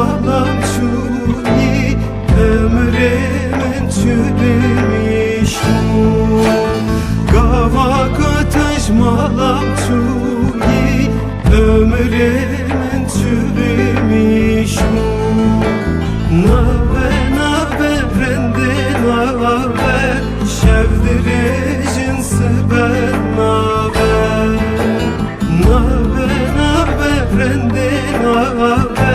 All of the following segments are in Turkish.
malam çuni, ömrümün çürümüş mu? Kavak ateş malam çuni, ömrümün çürümüş mu? Nabe nabe rende nabe, şevdiricin ben nabe. Nabe nabe rende nabe,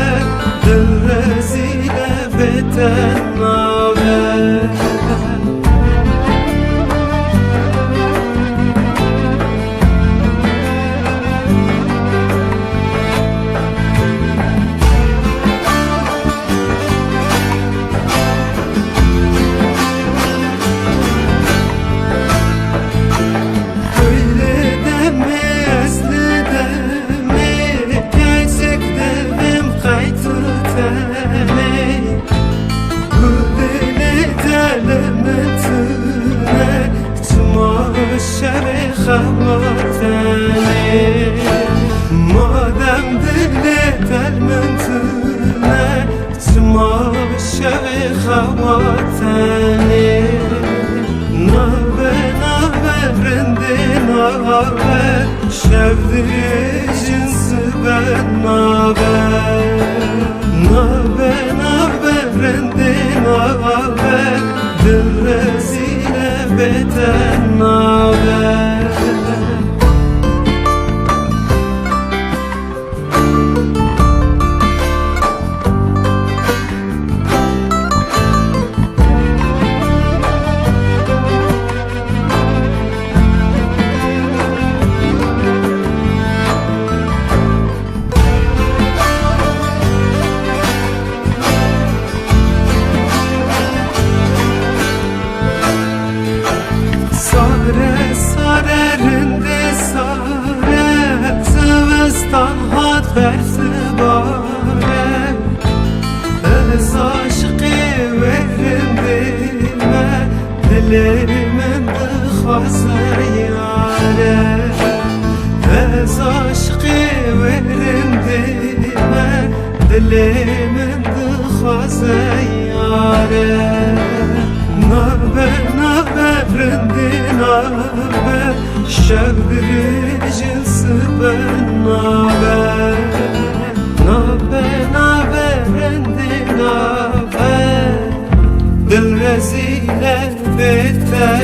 dil rezile beten nabe. Madem dili telmentine, çıma şevi xavatene. Nabe nabe rendi nabe, şevdiricin ben nabe. Nabe nabe rendi nabe, dil rezile beten nabe. Sare sare rende sare, zıvıstan hat versi bare. Ez aşkı verin dime, dilimin dıxası yare. Ez aşkı verin dime, dilimin dıxası yare. Nabe nabe rendi nabe, şevdiricin ben nabe. Nabe nabe rendi nabe, dil rezile beten